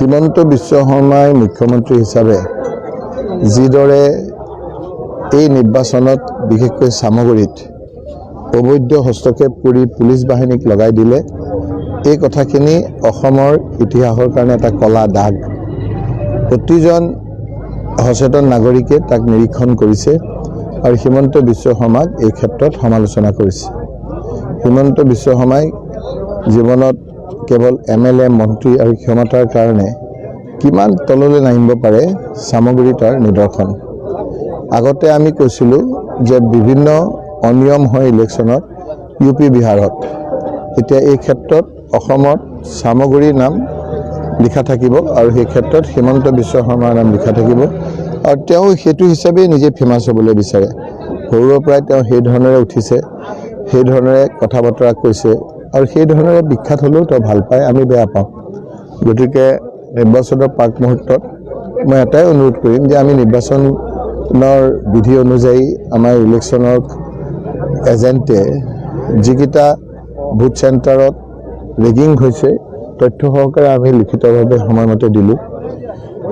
হিমন্ত বিশ্ব শৰ্মাই মুখ্যমন্ত্ৰী হিচাপে যিদৰে এই নিৰ্বাচনত বিশেষকৈ সামগ্ৰীত অবৈধ হস্তক্ষেপ কৰি পুলিচ বাহিনীক লগাই দিলে এই কথাখিনি অসমৰ ইতিহাসৰ কাৰণে এটা কলা দাগ। প্ৰতিজন সচেতন নাগৰিকে তাক নিৰীক্ষণ কৰিছে আৰু হিমন্ত বিশ্ব শৰ্মাক এই ক্ষেত্ৰত সমালোচনা কৰিছে। হিমন্ত বিশ্ব শৰ্মাই জীৱনত কেৱল MLA মন্ত্ৰী আৰু ক্ষমতাৰ কাৰণে কিমান তললৈ নামিব পাৰে সামগ্ৰী তাৰ নিদৰ্শন। আগতে আমি কৈছিলোঁ যে বিভিন্ন অনিয়ম হয় ইলেকশ্যনত UP বিহাৰত, এতিয়া এই ক্ষেত্ৰত অসমত সামগ্ৰীৰ নাম লিখা থাকিব আৰু সেই ক্ষেত্ৰত হিমন্ত বিশ্ব শৰ্মাৰ নাম লিখা থাকিব আৰু তেওঁ সেইটো হিচাপে নিজে ফেমাছ হ'বলৈ বিচাৰে। সৰুৰ পৰাই তেওঁ সেই ধৰণেৰে উঠিছে, সেই ধৰণেৰে কথা বতৰা কৈছে আৰু সেই ধৰণেৰে বিখ্যাত হ'লেও তেওঁ ভাল পায়, আমি বেয়া পাওঁ। গতিকে নিৰ্বাচনৰ প্ৰাক মুহূৰ্তত মই এটাই অনুৰোধ কৰিম যে আমি নিৰ্বাচনৰ বিধি অনুযায়ী আমাৰ ইলেকশ্যনৰ এজেণ্টে যিকেইটা ভোট চেণ্টাৰত ৰেগিং হৈছে তথ্য সহকাৰে আমি লিখিতভাৱে সময়মতে দিলোঁ।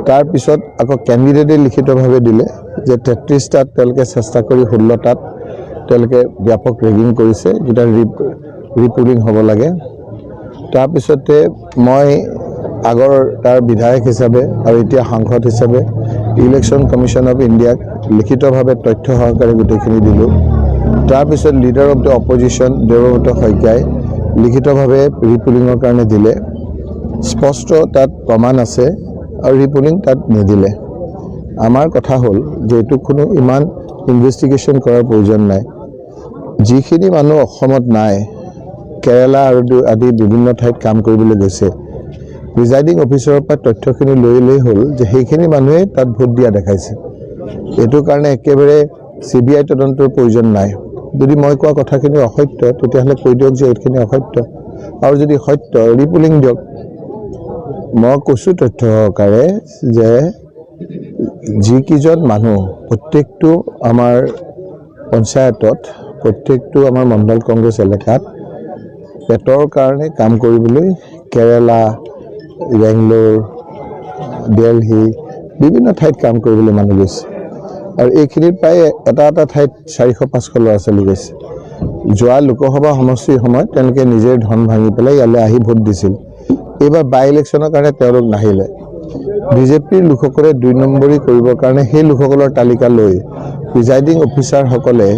তাৰপিছত আকৌ কেণ্ডিডেটে লিখিতভাৱে দিলে যে 33টাত তেওঁলোকে চেষ্টা কৰি 16টাত তেওঁলোকে ব্যাপক ৰেগিং কৰিছে, যেটা ৰিপোৰ্টিং হ'ব লাগে। তাৰপিছতে মই আগৰ তাৰ বিধায়ক হিচাপে আৰু এতিয়া সাংসদ হিচাপে ইলেকশ্যন কমিশ্যন অফ ইণ্ডিয়াক লিখিতভাৱে তথ্য সহকাৰে গোটেইখিনি দিলোঁ। তাৰপিছত leader of the opposition Debabrata শইকীয়াই লিখিতভাৱে ৰিপোৰ্টিঙৰ কাৰণে দিলে, স্পষ্ট তাত প্ৰমাণ আছে আৰু ৰিপোৰ্টিং তাত নিদিলে। আমাৰ কথা হ'ল যে এইটো কোনো ইমান ইনভেষ্টিগেশ্যন কৰাৰ প্ৰয়োজন নাই। যিখিনি মানুহ অসমত নাই, কেৰালা আৰু আদি বিভিন্ন ঠাইত কাম কৰিবলৈ গৈছে, প্ৰিজাইডিং অফিচাৰৰ পৰা তথ্যখিনি লৈ হ'ল যে সেইখিনি মানুহে তাত ভোট দিয়া দেখাইছে। এইটো কাৰণে একেবাৰে CBI তদন্তৰ প্ৰয়োজন নাই। যদি মই কোৱা কথাখিনি অসত্য তেতিয়াহ'লে কৈ দিয়ক যে এইখিনি অসত্য, আৰু যদি সত্য ৰিপোৰ্টিং দিয়ক। মই কৈছোঁ তথ্য সহকাৰে যে যিকেইজন মানুহ প্ৰত্যেকটো আমাৰ পঞ্চায়তত, প্ৰত্যেকটো আমাৰ মণ্ডল কংগ্ৰেছ এলেকাত পেটৰ কাৰণে কাম কৰিবলৈ কেৰালা, বেংগলোৰ, দিল্লী বিভিন্ন ঠাইত কাম কৰিবলৈ মানুহ গৈছে আৰু এইখিনিত প্ৰায় এটা ঠাইত 400-500 ল'ৰা ছোৱালী গৈছে। যোৱা লোকসভা সমষ্টিৰ সময়ত তেওঁলোকে নিজে ধন ভাঙি পেলাই ইয়ালৈ আহি ভোট দিছিল। এইবাৰ বাই ইলেকশ্যনৰ কাৰণে তেওঁলোক নাহিলে। বিজেপিৰ লোকসকলে 2 নম্বৰী কৰিবৰ কাৰণে সেই লোকসকলৰ তালিকা লৈ প্ৰিজাইডিং অফিচাৰসকলে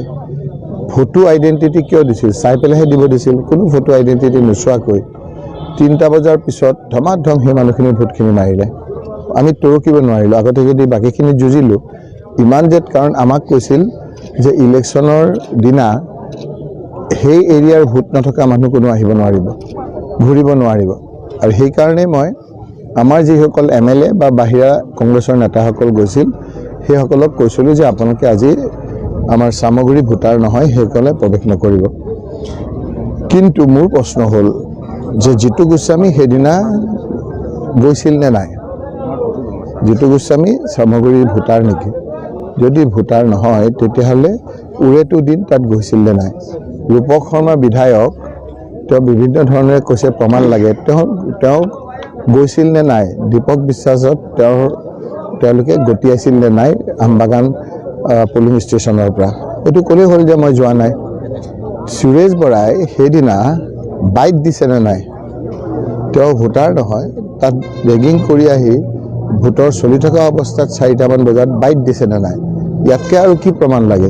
ভোটো আইডেণ্টিটি কিয় দিছিল, চাই পেলাইহে দিব দিছিল। কোনো ভোটো আইডেণ্টিটি নোচোৱাকৈ 3টা বজাৰ পিছত ধমাধম সেই মানুহখিনিৰ ভোটখিনি মাৰিলে। আমি তৰকিব নোৱাৰিলোঁ। আগতে যদি বাকীখিনি যুঁজিলোঁ ইমান জেদ, কাৰণ আমাক কৈছিল যে ইলেকশ্যনৰ দিনা সেই এৰিয়াৰ ভোট নথকা মানুহ কোনো আহিব নোৱাৰিব, ঘূৰিব নোৱাৰিব। আৰু সেইকাৰণে মই আমাৰ যিসকল MLA বা বাহিৰা কংগ্ৰেছৰ নেতাসকল গৈছিল সেইসকলক কৈছিলোঁ যে আপোনালোকে আজি আমাৰ সামগ্ৰী ভোটাৰ নহয়, সেইসকলে প্ৰৱেশ নকৰিব। কিন্তু মোৰ প্ৰশ্ন হ'ল যে জিতু গোস্বামী সেইদিনা গৈছিল নে নাই? জিতু গোস্বামী সামগ্ৰীৰ ভোটাৰ নেকি? যদি ভোটাৰ নহয় তেতিয়াহ'লে উৰেটো দিন তাত গৈছিল নে নাই? ৰূপক শৰ্মা বিধায়ক, তেওঁ বিভিন্ন ধৰণে কৈছে প্ৰমাণ লাগে, তেওঁ গৈছিল নে নাই? দীপক বিশ্বাসত তেওঁলোকে গতিয়াইছিল নে নাই আমবাগান পলিং ষ্টেচনৰ পৰা? এইটো ক'লেই হ'ল যে মই যোৱা নাই। সুৰেশ বৰাই সেইদিনা বাইট দিছে নে নাই? তেওঁ ভোটাৰ নহয়, তাত ৰেগিং কৰি আহি ভোটৰ চলি থকা অৱস্থাত 4টামান বজাত বাইট দিছে নে নাই? ইয়াতকৈ আৰু কি প্ৰমাণ লাগে?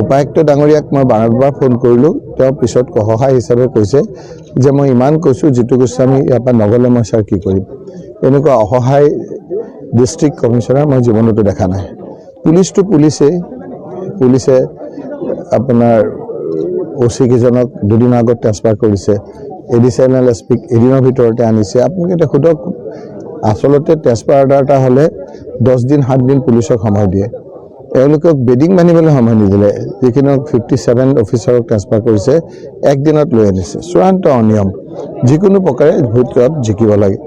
উপায়ুক্ত ডাঙৰীয়াক মই বাৰম্বাৰ ফোন কৰিলোঁ, তেওঁ পিছত সহায় হিচাপে কৈছে যে মই ইমান কৈছোঁ জিতু গোস্বামী ইয়াৰ পৰা নগ'লে মই ছাৰ কি কৰিম। এনেকুৱা অসহায় ডিষ্ট্ৰিক্ট কমিশ্যনাৰ মই জীৱনতো দেখা নাই। পুলিচটো পুলিচে আপোনাৰ OC কেইজনক দুদিন আগত ট্ৰেন্সফাৰ কৰিছে, এডিশ্যনেল SPক এদিনৰ ভিতৰতে আনিছে। আপোনালোকে এতিয়া সোধক, আচলতে ট্ৰেন্সফাৰ অৰ্ডাৰ এটা হ'লে 10 দিন 7 দিন পুলিচক সময় দিয়ে, এওঁলোকক বেডিং বান্ধিবলৈ সময় নিদিলে। যিখিনি 57 অফিচাৰক ট্ৰেন্সফাৰ কৰিছে, 1 দিনত লৈ আনিছে। চূড়ান্ত অনিয়ম। যিকোনো প্ৰকাৰে ভোটত জিকিব লাগে।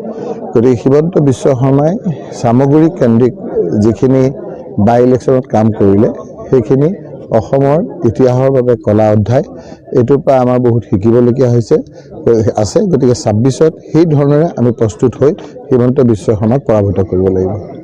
গতিকে হিমন্ত বিশ্ব শৰ্মাই সামগ্ৰী কেন্দ্ৰিক যিখিনি বাই ইলেকশ্যনত কাম কৰিলে সেইখিনি অসমৰ ইতিহাসৰ বাবে কলা অধ্যায় এইটোৰ পৰা আমাৰ বহুত শিকিবলগীয়া আছে গতিকে 26ত সেই ধৰণেৰে আমি প্ৰস্তুত হৈ হিমন্ত বিশ্ব শৰ্মাক পৰাভূত কৰিব লাগিব।